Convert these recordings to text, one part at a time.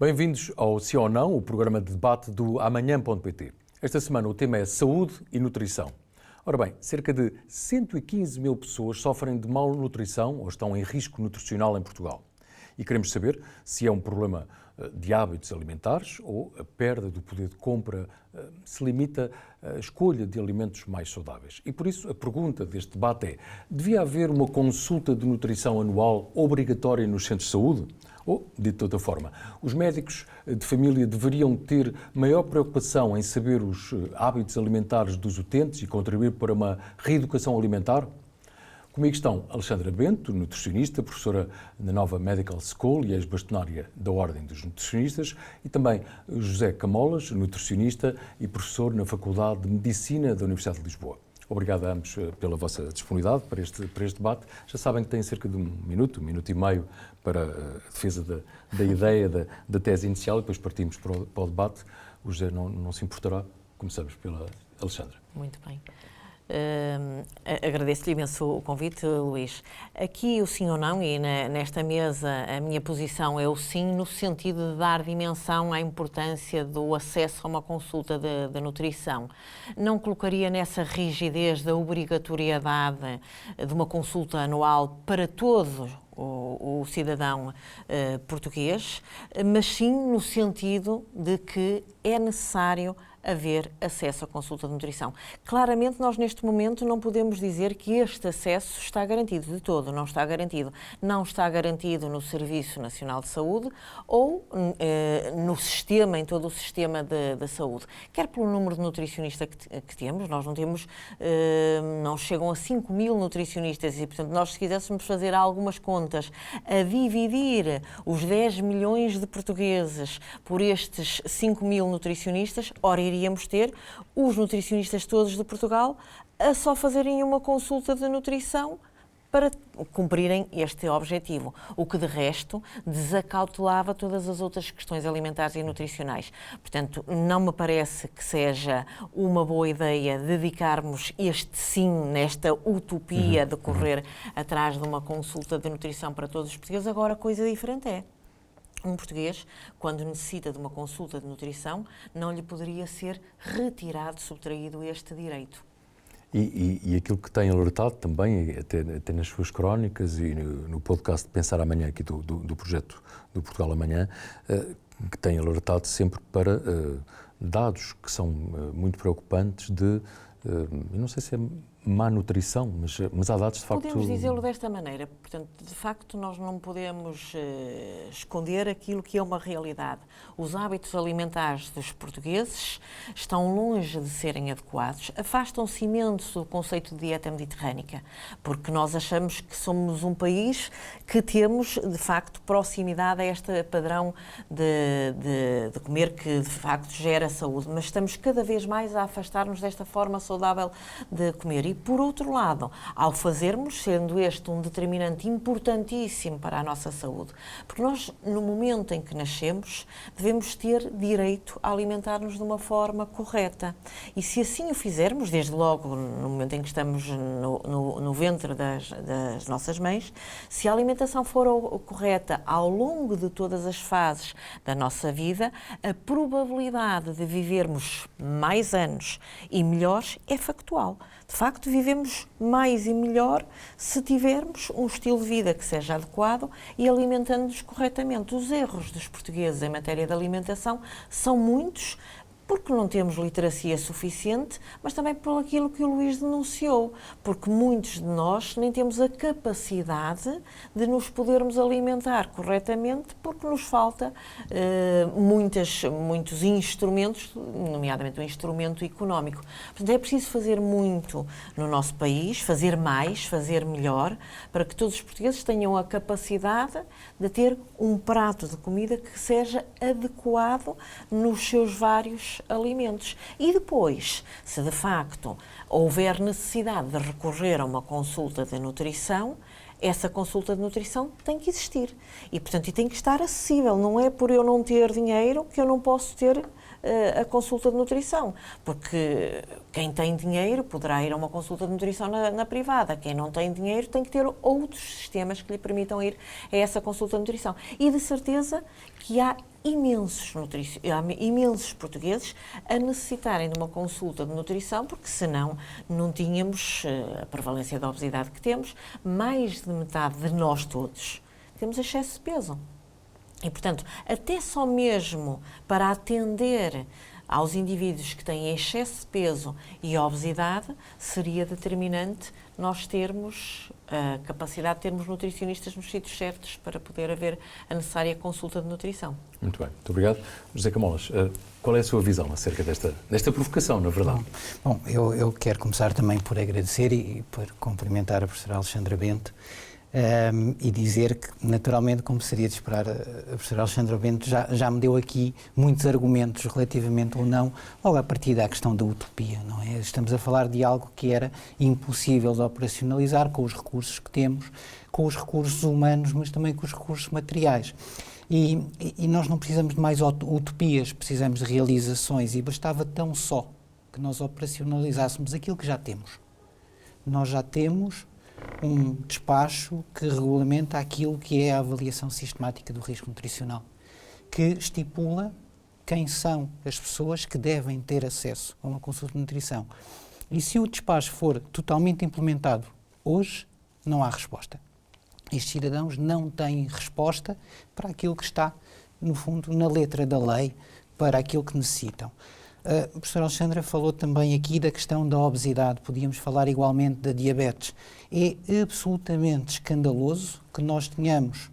Bem-vindos ao Sim ou Não, o programa de debate do amanhã.pt. Esta semana o tema é saúde e nutrição. Ora bem, cerca de 115 mil pessoas sofrem de malnutrição ou estão em risco nutricional em Portugal. E queremos saber se é um problema de hábitos alimentares ou a perda do poder de compra se limita à escolha de alimentos mais saudáveis. E por isso a pergunta deste debate é: devia haver uma consulta de nutrição anual obrigatória nos centros de saúde? Ou, dito de outra forma, os médicos de família deveriam ter maior preocupação em saber os hábitos alimentares dos utentes e contribuir para uma reeducação alimentar? Comigo estão Alexandra Bento, nutricionista, professora na Nova Medical School e ex-bastonária da Ordem dos Nutricionistas, e também José Camolas, nutricionista e professor na Faculdade de Medicina da Universidade de Lisboa. Obrigado a ambos pela vossa disponibilidade para este debate. Já sabem que têm cerca de um minuto e meio para a defesa da ideia, da tese inicial, e depois partimos para o debate. O José não se importará. Começamos pela Alexandra. Muito bem. Agradeço-lhe imenso o convite, Luís. Aqui o sim ou não, e nesta mesa a minha posição é o sim, no sentido de dar dimensão à importância do acesso a uma consulta de nutrição. Não colocaria nessa rigidez da obrigatoriedade de uma consulta anual para todos o cidadão português, mas sim no sentido de que é necessário haver acesso à consulta de nutrição. Claramente, nós neste momento não podemos dizer que este acesso está garantido de todo, não está garantido. Não está garantido no Serviço Nacional de Saúde ou no sistema, em todo o sistema de saúde. Quer pelo número de nutricionistas que temos, nós não temos, não chegam a 5 mil nutricionistas e, portanto, nós se quiséssemos fazer algumas contas a dividir os 10 milhões de portugueses por estes 5 mil nutricionistas, ora, iríamos ter os nutricionistas todos de Portugal a só fazerem uma consulta de nutrição para cumprirem este objetivo, o que de resto desacautelava todas as outras questões alimentares e nutricionais. Portanto, não me parece que seja uma boa ideia dedicarmos este sim, nesta utopia de correr atrás de uma consulta de nutrição para todos os portugueses. Agora, coisa diferente é: um português, quando necessita de uma consulta de nutrição, não lhe poderia ser retirado, subtraído este direito. E aquilo que tem alertado também, até nas suas crónicas e no podcast Pensar Amanhã, aqui do projeto do Portugal Amanhã, que tem alertado sempre para dados que são muito preocupantes de, eu não sei se é má nutrição, mas há dados de facto... Podemos dizê-lo desta maneira. Portanto, de facto, nós não podemos esconder aquilo que é uma realidade. Os hábitos alimentares dos portugueses estão longe de serem adequados, afastam-se imenso do conceito de dieta mediterrânica, porque nós achamos que somos um país que temos, de facto, proximidade a este padrão de comer que, de facto, gera saúde, mas estamos cada vez mais a afastar-nos desta forma saudável de comer. E, por outro lado, ao fazermos, sendo este um determinante importantíssimo para a nossa saúde, porque nós, no momento em que nascemos, devemos ter direito a alimentar-nos de uma forma correta. E se assim o fizermos, desde logo no momento em que estamos no ventre das nossas mães, se a alimentação for correta ao longo de todas as fases da nossa vida, a probabilidade de vivermos mais anos e melhores é factual. De facto, vivemos mais e melhor se tivermos um estilo de vida que seja adequado e alimentando-nos corretamente. Os erros dos portugueses em matéria de alimentação são muitos, porque não temos literacia suficiente, mas também por aquilo que o Luís denunciou, porque muitos de nós nem temos a capacidade de nos podermos alimentar corretamente, porque nos falta muitos instrumentos, nomeadamente o instrumento económico. Portanto, é preciso fazer muito no nosso país, fazer mais, fazer melhor, para que todos os portugueses tenham a capacidade de ter um prato de comida que seja adequado nos seus vários alimentos. E depois, se de facto houver necessidade de recorrer a uma consulta de nutrição, essa consulta de nutrição tem que existir e, portanto, tem que estar acessível. Não é por eu não ter dinheiro que eu não posso ter a consulta de nutrição, porque quem tem dinheiro poderá ir a uma consulta de nutrição na privada, quem não tem dinheiro tem que ter outros sistemas que lhe permitam ir a essa consulta de nutrição. E de certeza que há imensos portugueses a necessitarem de uma consulta de nutrição, porque senão não tínhamos a prevalência da obesidade que temos. Mais de metade de nós todos temos excesso de peso. E, portanto, até só mesmo para atender aos indivíduos que têm excesso de peso e obesidade, seria determinante nós termos a capacidade de termos nutricionistas nos sítios certos para poder haver a necessária consulta de nutrição. Muito bem, muito obrigado. José Camolas, qual é a sua visão acerca desta provocação, na verdade? Bom, eu quero começar também por agradecer e por cumprimentar a professora Alexandra Bento e dizer que, naturalmente, como seria de esperar, a professora Alexandra Bento já me deu aqui muitos argumentos relativamente ou não, logo a partir da questão da utopia, não é? Estamos a falar de algo que era impossível de operacionalizar com os recursos que temos, com os recursos humanos, mas também com os recursos materiais. E nós não precisamos de mais utopias, precisamos de realizações, e bastava tão só que nós operacionalizássemos aquilo que já temos. Nós já temos um despacho que regulamenta aquilo que é a avaliação sistemática do risco nutricional, que estipula quem são as pessoas que devem ter acesso a uma consulta de nutrição. E se o despacho for totalmente implementado hoje, não há resposta. Estes cidadãos não têm resposta para aquilo que está, no fundo, na letra da lei, para aquilo que necessitam. A professora Alexandra falou também aqui da questão da obesidade, podíamos falar igualmente da diabetes. É absolutamente escandaloso que nós tenhamos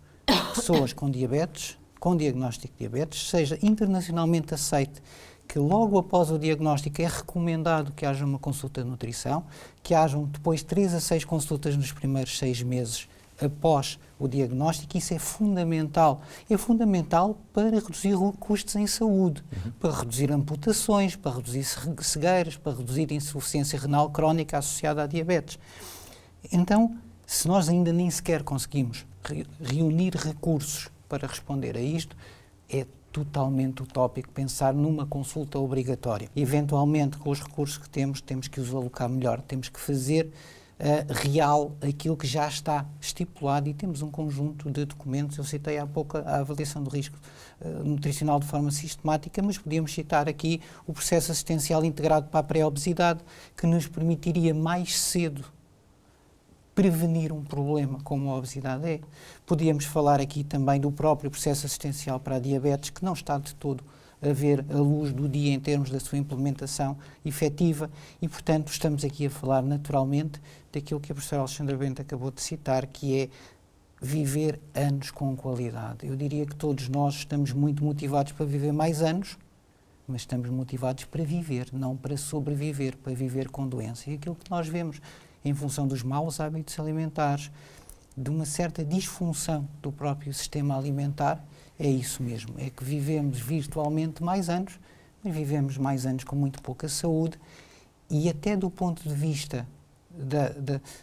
pessoas com diabetes, com diagnóstico de diabetes, seja internacionalmente aceite que logo após o diagnóstico é recomendado que haja uma consulta de nutrição, que hajam depois 3 a 6 consultas nos primeiros 6 meses após o diagnóstico. Isso é fundamental. É fundamental para reduzir custos em saúde, para reduzir amputações, para reduzir cegueiras, para reduzir insuficiência renal crónica associada à diabetes. Então, se nós ainda nem sequer conseguimos reunir recursos para responder a isto, é totalmente utópico pensar numa consulta obrigatória. Eventualmente, com os recursos que temos que os alocar melhor, temos que fazer real aquilo que já está estipulado, e temos um conjunto de documentos. Eu citei há pouco a avaliação do risco nutricional de forma sistemática, mas podíamos citar aqui o processo assistencial integrado para a pré-obesidade, que nos permitiria mais cedo prevenir um problema como a obesidade é. Podíamos falar aqui também do próprio processo assistencial para a diabetes, que não está de todo a ver a luz do dia em termos da sua implementação efetiva, e, portanto, estamos aqui a falar naturalmente daquilo que a professora Alexandra Bento acabou de citar, que é viver anos com qualidade. Eu diria que todos nós estamos muito motivados para viver mais anos, mas estamos motivados para viver, não para sobreviver, para viver com doença. E aquilo que nós vemos em função dos maus hábitos alimentares, de uma certa disfunção do próprio sistema alimentar, é isso mesmo, é que vivemos virtualmente mais anos, mas vivemos mais anos com muito pouca saúde, e até do ponto de vista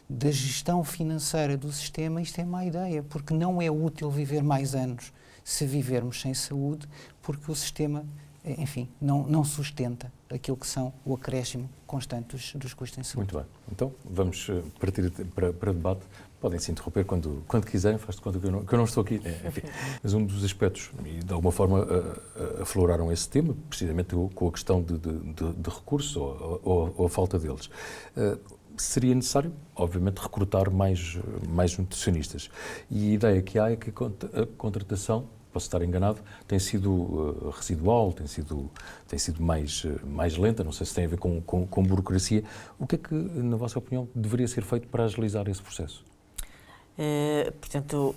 da gestão financeira do sistema, isto é má ideia, porque não é útil viver mais anos se vivermos sem saúde, porque o sistema, enfim, não sustenta aquilo que são o acréscimo constante dos custos em saúde. Muito bem. Então, vamos partir para debate. Podem se interromper quando quiserem, faz de conta que eu não estou aqui. Enfim, mas um dos aspectos, e de alguma forma afloraram esse tema, precisamente com a questão de recursos ou a falta deles. Seria necessário, obviamente, recrutar mais nutricionistas. E a ideia que há é que a contratação, posso estar enganado, tem sido residual, tem sido mais lenta, não sei se tem a ver com burocracia. O que é que, na vossa opinião, deveria ser feito para agilizar esse processo? Portanto,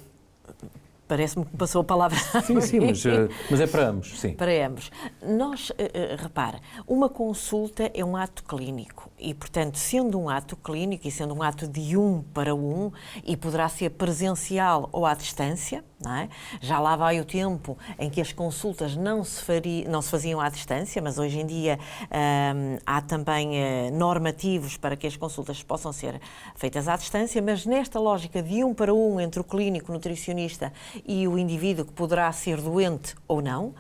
parece-me que me passou a palavra. Sim, mas é para ambos, sim. Para ambos. Nós, repara, uma consulta é um ato clínico e, portanto, sendo um ato clínico e sendo um ato de 1 para 1, e poderá ser presencial ou à distância, não é? Já lá vai o tempo em que as consultas não se faziam à distância, mas hoje em dia há também normativos para que as consultas possam ser feitas à distância, mas nesta lógica de 1 para 1 entre o clínico, o nutricionista e o indivíduo que poderá ser doente ou não,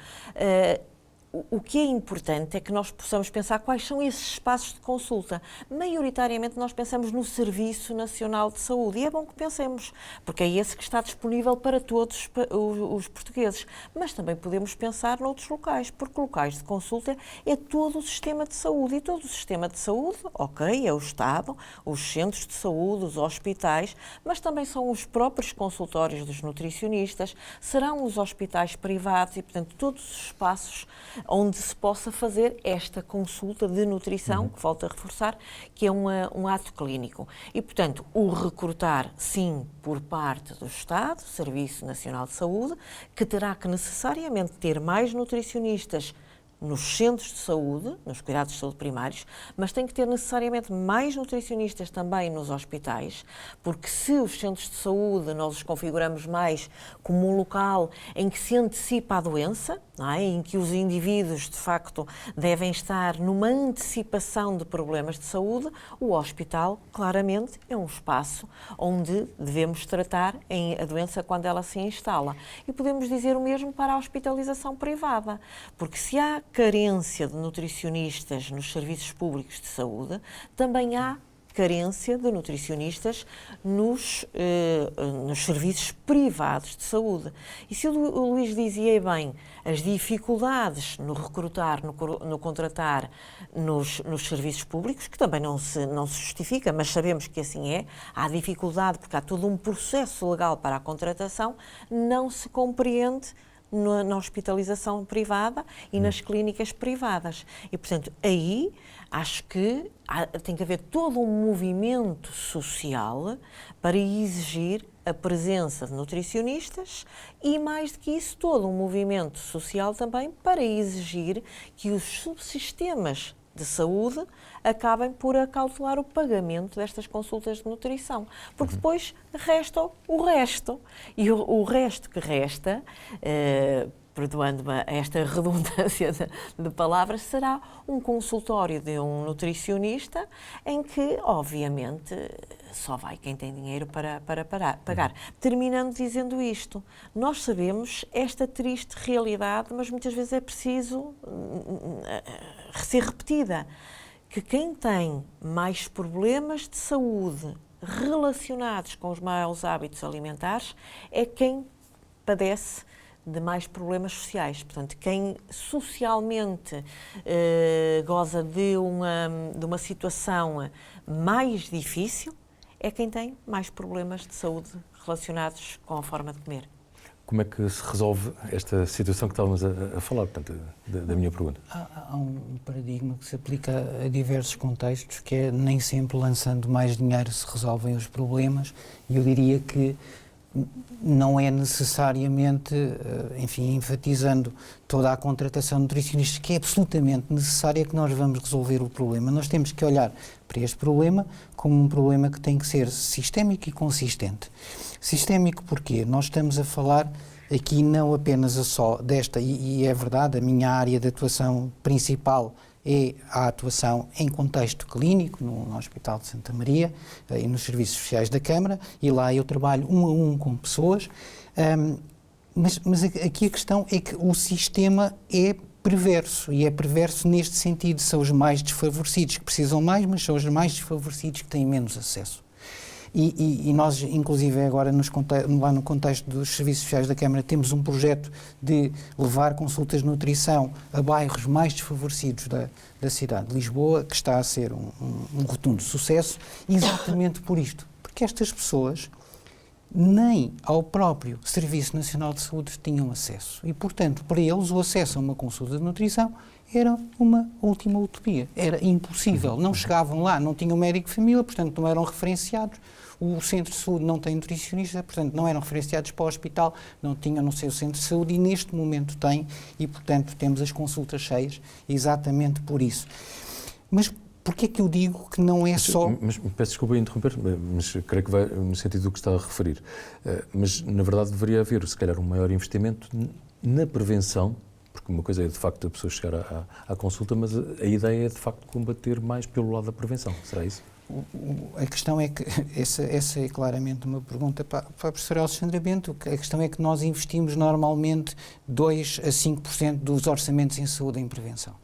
o que é importante é que nós possamos pensar quais são esses espaços de consulta. Maioritariamente nós pensamos no Serviço Nacional de Saúde e é bom que pensemos, porque é esse que está disponível para todos os portugueses. Mas também podemos pensar noutros locais, porque locais de consulta é todo o sistema de saúde e todo o sistema de saúde, ok, é o Estado, os centros de saúde, os hospitais, mas também são os próprios consultórios dos nutricionistas, serão os hospitais privados e, portanto, todos os espaços onde se possa fazer esta consulta de nutrição, que volto a reforçar, que é um ato clínico. E, portanto, o recrutar, sim, por parte do Estado, Serviço Nacional de Saúde, que terá que necessariamente ter mais nutricionistas nos centros de saúde, nos cuidados de saúde primários, mas tem que ter necessariamente mais nutricionistas também nos hospitais, porque se os centros de saúde nós os configuramos mais como um local em que se antecipa a doença, não é? Em que os indivíduos, de facto, devem estar numa antecipação de problemas de saúde, o hospital, claramente, é um espaço onde devemos tratar a doença quando ela se instala. E podemos dizer o mesmo para a hospitalização privada, porque se há carência de nutricionistas nos serviços públicos de saúde, também há carência de nutricionistas nos serviços privados de saúde. E se o Luís dizia bem, as dificuldades no recrutar, no contratar nos serviços públicos, que também não se justifica, mas sabemos que assim é, há dificuldade porque há todo um processo legal para a contratação, não se compreende na hospitalização privada e nas clínicas privadas. E, portanto, aí acho que tem que haver todo um movimento social para exigir a presença de nutricionistas e, mais do que isso, todo um movimento social também para exigir que os subsistemas de saúde acabem por acautelar o pagamento destas consultas de nutrição, porque depois resta o resto. E o resto que resta, perdoando-me esta redundância de palavras, será um consultório de um nutricionista em que, obviamente, só vai quem tem dinheiro para pagar. Terminando dizendo isto, nós sabemos esta triste realidade, mas muitas vezes é preciso ser repetida, que quem tem mais problemas de saúde relacionados com os maus hábitos alimentares é quem padece de mais problemas sociais. Portanto, quem socialmente goza de uma situação mais difícil é quem tem mais problemas de saúde relacionados com a forma de comer. Como é que se resolve esta situação que estávamos a falar, portanto, da minha pergunta? Há um paradigma que se aplica a diversos contextos, que é nem sempre lançando mais dinheiro se resolvem os problemas, e eu diria que não é necessariamente, enfim, enfatizando toda a contratação de nutricionistas, que é absolutamente necessária, que nós vamos resolver o problema. Nós temos que olhar para este problema como um problema que tem que ser sistémico e consistente. Sistémico porquê? Nós estamos a falar aqui não apenas só desta, e é verdade, a minha área de atuação principal é a atuação em contexto clínico, no Hospital de Santa Maria e nos serviços sociais da Câmara, e lá eu trabalho 1 a 1 com pessoas, mas aqui a questão é que o sistema é perverso, e é perverso neste sentido, são os mais desfavorecidos que precisam mais, mas são os mais desfavorecidos que têm menos acesso. E nós, inclusive, agora lá no contexto dos serviços sociais da Câmara, temos um projeto de levar consultas de nutrição a bairros mais desfavorecidos da cidade de Lisboa, que está a ser um rotundo sucesso, exatamente por isto. Porque estas pessoas nem ao próprio Serviço Nacional de Saúde tinham acesso. E, portanto, para eles, o acesso a uma consulta de nutrição era uma última utopia. Era impossível. Não chegavam lá, não tinham médico de família, portanto, não eram referenciados. O centro de saúde não tem nutricionista, portanto, não eram referenciados para o hospital, não tinham no seu centro de saúde, e neste momento têm, e, portanto, temos as consultas cheias exatamente por isso. Mas porquê é que eu digo que não é só... Mas peço desculpa interromper, mas creio que vai no sentido do que está a referir. Mas, na verdade, deveria haver, se calhar, um maior investimento na prevenção, porque uma coisa é, de facto, a pessoa chegar à consulta, mas a ideia é, de facto, combater mais pelo lado da prevenção. Será isso? A questão é que, essa é claramente uma pergunta para a professora Alexandra Bento. A questão é que nós investimos normalmente 2 a 5% dos orçamentos em saúde em prevenção.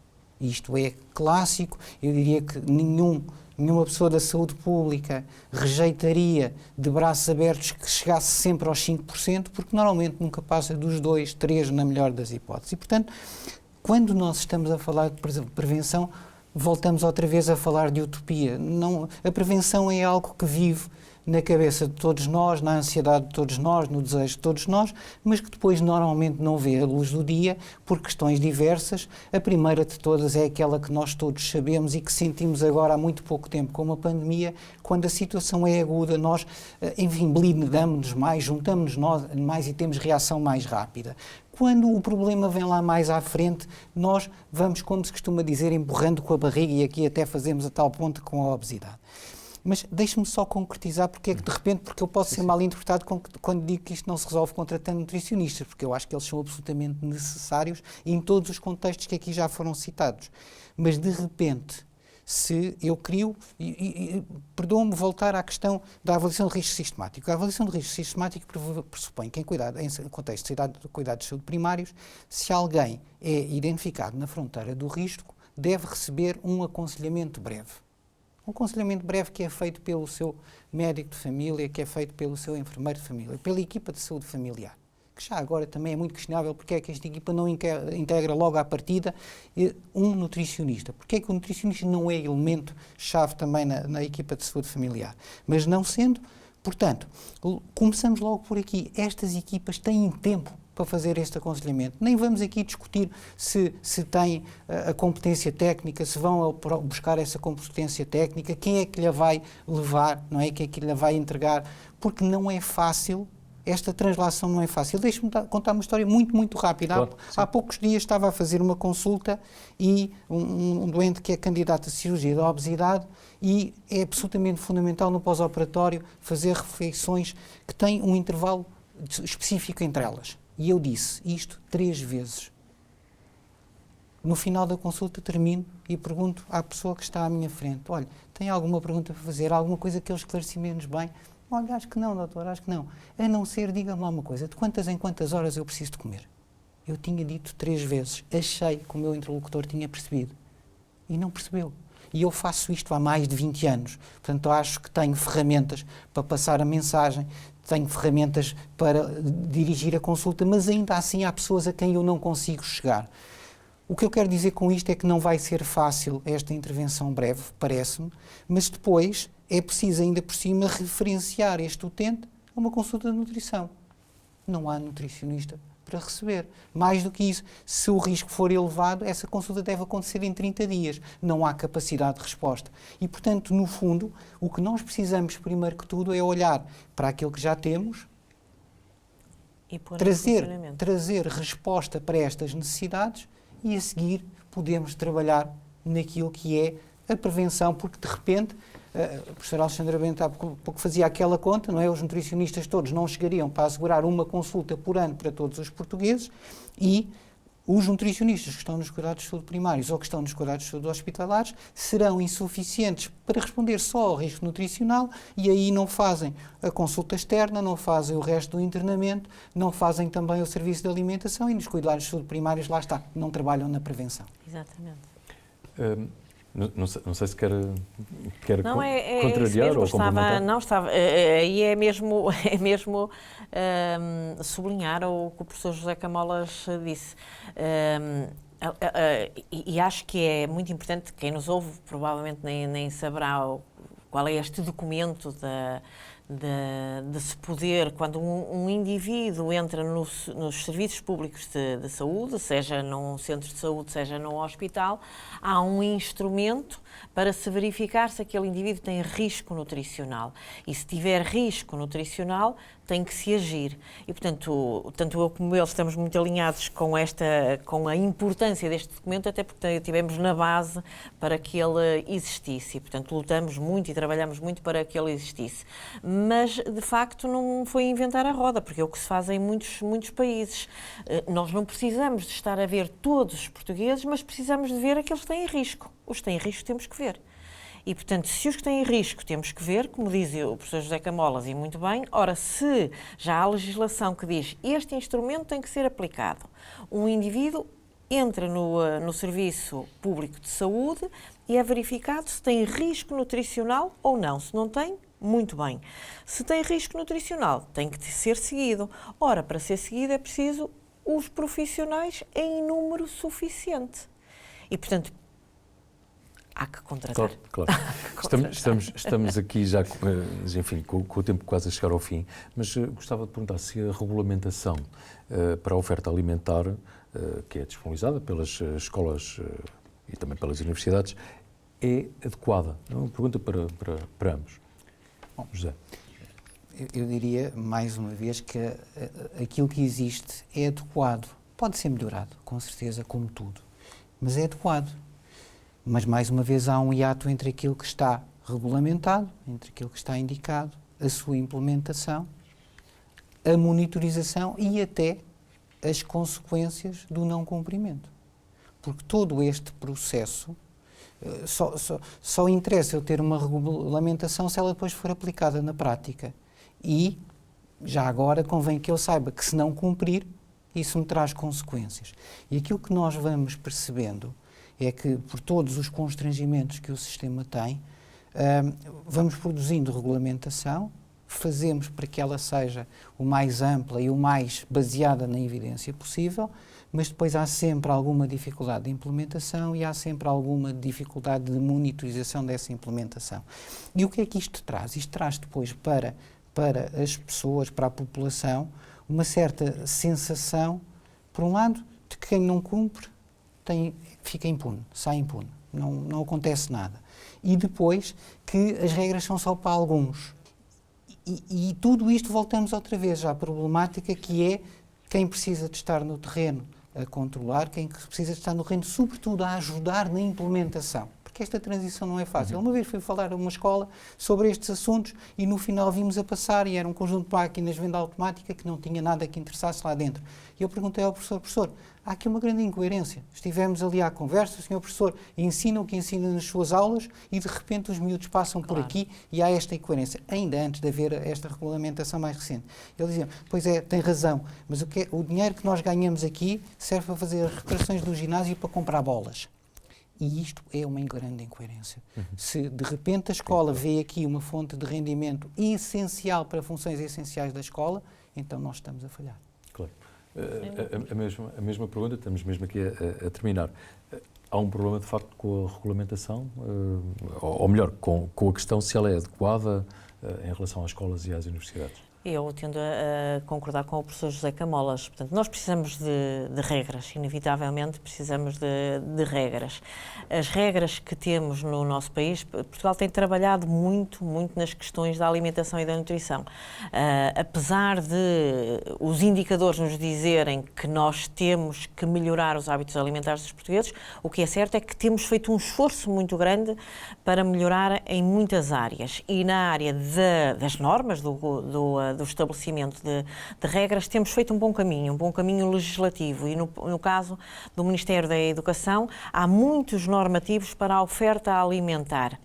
Isto é clássico. Eu diria que nenhuma pessoa da saúde pública rejeitaria de braços abertos que chegasse sempre aos 5%, porque normalmente nunca passa dos 2, 3 na melhor das hipóteses. E, portanto, quando nós estamos a falar de prevenção, voltamos outra vez a falar de utopia. Não, a prevenção é algo que vive na cabeça de todos nós, na ansiedade de todos nós, no desejo de todos nós, mas que depois normalmente não vê a luz do dia por questões diversas. A primeira de todas é aquela que nós todos sabemos e que sentimos agora há muito pouco tempo, como a pandemia, quando a situação é aguda, nós, enfim, blindamos-nos mais, juntamos-nos mais e temos reação mais rápida. Quando o problema vem lá mais à frente, nós vamos, como se costuma dizer, empurrando com a barriga, e aqui até fazemos a tal ponto com a obesidade. Mas deixe-me só concretizar porque é que de repente, porque eu posso ser mal interpretado quando digo que isto não se resolve contratando nutricionistas, porque eu acho que eles são absolutamente necessários em todos os contextos que aqui já foram citados. Mas de repente, se eu crio, perdoa-me voltar à questão da avaliação de risco sistemático. A avaliação de risco sistemático pressupõe que em contexto de cuidados de saúde primários, se alguém é identificado na fronteira do risco, deve receber um aconselhamento breve. Um aconselhamento breve que é feito pelo seu médico de família, que é feito pelo seu enfermeiro de família, pela equipa de saúde familiar, que já agora também é muito questionável porque é que esta equipa não integra logo à partida um nutricionista. Porque é que o nutricionista não é elemento-chave também na equipa de saúde familiar. Mas não sendo, portanto, começamos logo por aqui. Estas equipas têm tempo para fazer este aconselhamento. Nem vamos aqui discutir se têm a competência técnica, se vão buscar essa competência técnica, quem é que lhe vai levar, não é? Quem é que lhe vai entregar, porque não é fácil. Esta translação não é fácil. Deixe-me contar uma história muito, muito rápida. Claro, há poucos dias estava a fazer uma consulta e um doente que é candidato a cirurgia da obesidade e é absolutamente fundamental no pós-operatório fazer refeições que têm um intervalo específico entre elas. E eu disse isto 3 vezes. No final da consulta termino e pergunto à pessoa que está à minha frente: olha, tem alguma pergunta para fazer? Alguma coisa que eu esclareci menos bem? Olha, acho que não, doutor, acho que não. A não ser, diga-me lá uma coisa, de quantas em quantas horas eu preciso de comer? Eu tinha dito 3 vezes, achei que o meu interlocutor tinha percebido. E não percebeu. E eu faço isto há mais de 20 anos. Portanto, eu acho que tenho ferramentas para passar a mensagem, tenho ferramentas para dirigir a consulta, mas ainda assim há pessoas a quem eu não consigo chegar. O que eu quero dizer com isto é que não vai ser fácil esta intervenção breve, parece-me, mas depois é preciso ainda por cima referenciar este utente a uma consulta de nutrição. Não há nutricionista para receber. Mais do que isso, se o risco for elevado, essa consulta deve acontecer em 30 dias. Não há capacidade de resposta. E, portanto, no fundo, o que nós precisamos, primeiro que tudo, é olhar para aquilo que já temos e trazer resposta para estas necessidades e, a seguir, podemos trabalhar naquilo que é a prevenção, porque, de repente, a professora Alexandra Bento há pouco fazia aquela conta, não é? Os nutricionistas todos não chegariam para assegurar uma consulta por ano para todos os portugueses e os nutricionistas que estão nos cuidados de saúde primários ou que estão nos cuidados de saúde hospitalares serão insuficientes para responder só ao risco nutricional e aí não fazem a consulta externa, não fazem o resto do internamento, não fazem também o serviço de alimentação e nos cuidados de saúde primários, lá está, não trabalham na prevenção. Exatamente. Não sei se quer contrariar ou complementar. Não, estava. Aí é mesmo sublinhar o que o professor José Camolas disse. E acho que é muito importante, quem nos ouve provavelmente nem saberá qual é este documento de se poder, quando um indivíduo entra nos serviços públicos de saúde, seja num centro de saúde, seja num hospital, há um instrumento para se verificar se aquele indivíduo tem risco nutricional. E se tiver risco nutricional, tem que se agir. E, portanto, tanto eu como ele estamos muito alinhados com a importância deste documento, até porque estivemos na base para que ele existisse. E, portanto, lutamos muito e trabalhamos muito para que ele existisse. Mas, de facto, não foi inventar a roda, porque é o que se faz em muitos países. Nós não precisamos de estar a ver todos os portugueses, mas precisamos de ver aqueles que têm risco. Os que têm risco temos que ver. E, portanto, se os que têm risco temos que ver, como diz o professor José Camolas, e muito bem, ora, se já há legislação que diz este instrumento tem que ser aplicado, um indivíduo entra no Serviço Público de Saúde e é verificado se tem risco nutricional ou não. Se não tem, muito bem. Se tem risco nutricional, tem que ser seguido. Ora, para ser seguido é preciso os profissionais em número suficiente. E, portanto, há que contratar. Claro. Estamos aqui já, enfim, com o tempo quase a chegar ao fim, mas gostava de perguntar se a regulamentação para a oferta alimentar, que é disponibilizada pelas escolas e também pelas universidades, é adequada. É uma pergunta para ambos. Bom, José. Eu diria, mais uma vez, que aquilo que existe é adequado. Pode ser melhorado, com certeza, como tudo, mas é adequado. Mas, mais uma vez, há um hiato entre aquilo que está regulamentado, entre aquilo que está indicado, a sua implementação, a monitorização e até as consequências do não cumprimento. Porque todo este processo só interessa eu ter uma regulamentação se ela depois for aplicada na prática. E, já agora, convém que eu saiba que, se não cumprir, isso me traz consequências. E aquilo que nós vamos percebendo é que, por todos os constrangimentos que o sistema tem, vamos produzindo regulamentação, fazemos para que ela seja o mais ampla e o mais baseada na evidência possível, mas depois há sempre alguma dificuldade de implementação e há sempre alguma dificuldade de monitorização dessa implementação. E o que é que isto traz? Isto traz depois para as pessoas, para a população, uma certa sensação, por um lado, de que quem não cumpre fica impune, sai impune, não acontece nada. E depois que as regras são só para alguns. E tudo isto voltamos outra vez à problemática que é quem precisa de estar no terreno a controlar, quem precisa de estar no terreno, sobretudo, a ajudar na implementação. Porque esta transição não é fácil. Uma vez fui falar a uma escola sobre estes assuntos e no final vimos a passar e era um conjunto de máquinas de venda automática que não tinha nada que interessasse lá dentro. E eu perguntei ao professor, há aqui uma grande incoerência. Estivemos ali à conversa, o senhor professor ensina o que ensina nas suas aulas e de repente os miúdos passam por aqui e há esta incoerência, ainda antes de haver esta regulamentação mais recente. Ele dizia, pois é, tem razão, mas o dinheiro que nós ganhamos aqui serve para fazer as reparações do ginásio e para comprar bolas. E isto é uma grande incoerência. Se de repente a escola vê aqui uma fonte de rendimento essencial para funções essenciais da escola, então nós estamos a falhar. Claro. A mesma pergunta, estamos mesmo aqui a terminar. Há um problema, de facto, com a regulamentação? Ou melhor, com a questão se ela é adequada em relação às escolas e às universidades? Eu tendo a concordar com o professor José Camolas. Portanto, nós precisamos de regras, inevitavelmente precisamos de regras. As regras que temos no nosso país, Portugal tem trabalhado muito nas questões da alimentação e da nutrição. Apesar de os indicadores nos dizerem que nós temos que melhorar os hábitos alimentares dos portugueses, o que é certo é que temos feito um esforço muito grande para melhorar em muitas áreas. E na área das normas, do estabelecimento de regras, temos feito um bom caminho legislativo e no caso do Ministério da Educação há muitos normativos para a oferta alimentar.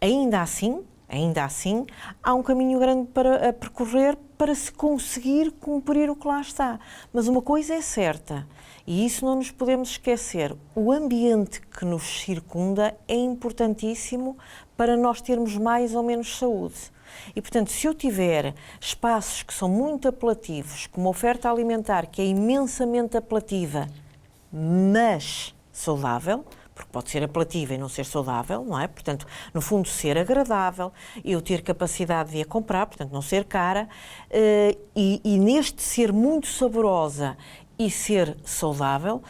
Ainda assim, há um caminho grande para percorrer para se conseguir cumprir o que lá está. Mas uma coisa é certa, e isso não nos podemos esquecer, o ambiente que nos circunda é importantíssimo para nós termos mais ou menos saúde. E, portanto, se eu tiver espaços que são muito apelativos, com uma oferta alimentar que é imensamente apelativa, mas saudável, porque pode ser apelativa e não ser saudável, não é? Portanto, no fundo, ser agradável, eu ter capacidade de a comprar, portanto, não ser cara, e neste ser muito saborosa e ser saudável,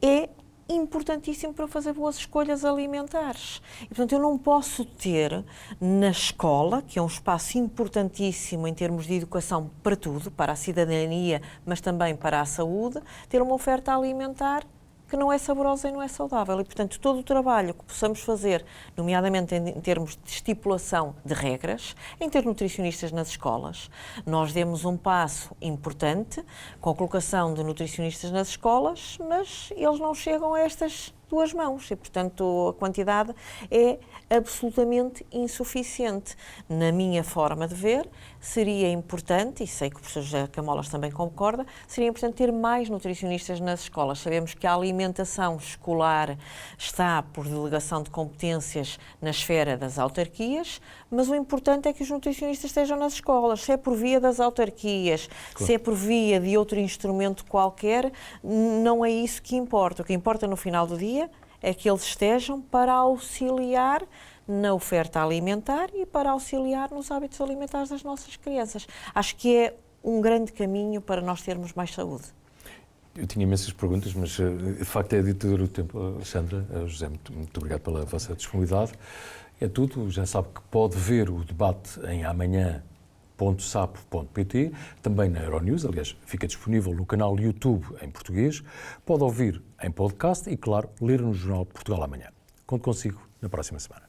é importantíssimo para fazer boas escolhas alimentares. E, portanto, eu não posso ter na escola, que é um espaço importantíssimo em termos de educação para tudo, para a cidadania, mas também para a saúde, ter uma oferta alimentar que não é saborosa e não é saudável. E, portanto, todo o trabalho que possamos fazer, nomeadamente em termos de estipulação de regras, em ter nutricionistas nas escolas, nós demos um passo importante com a colocação de nutricionistas nas escolas, mas eles não chegam a estas 2 mãos e, portanto, a quantidade é absolutamente insuficiente. Na minha forma de ver, seria importante, e sei que o professor José Camolas também concorda, seria importante ter mais nutricionistas nas escolas. Sabemos que a alimentação escolar está por delegação de competências na esfera das autarquias, mas o importante é que os nutricionistas estejam nas escolas. Se é por via das autarquias, se é por via de outro instrumento qualquer, não é isso que importa. O que importa no final do dia é que eles estejam para auxiliar na oferta alimentar e para auxiliar nos hábitos alimentares das nossas crianças. Acho que é um grande caminho para nós termos mais saúde. Eu tinha imensas perguntas, mas de facto é ditador do tempo. Alexandra, José, muito obrigado pela vossa disponibilidade. É tudo, já sabe que pode ver o debate em amanhã.sapo.pt, também na Euronews, aliás, fica disponível no canal YouTube em português, pode ouvir em podcast e, claro, ler no jornal Portugal Amanhã. Conto consigo na próxima semana.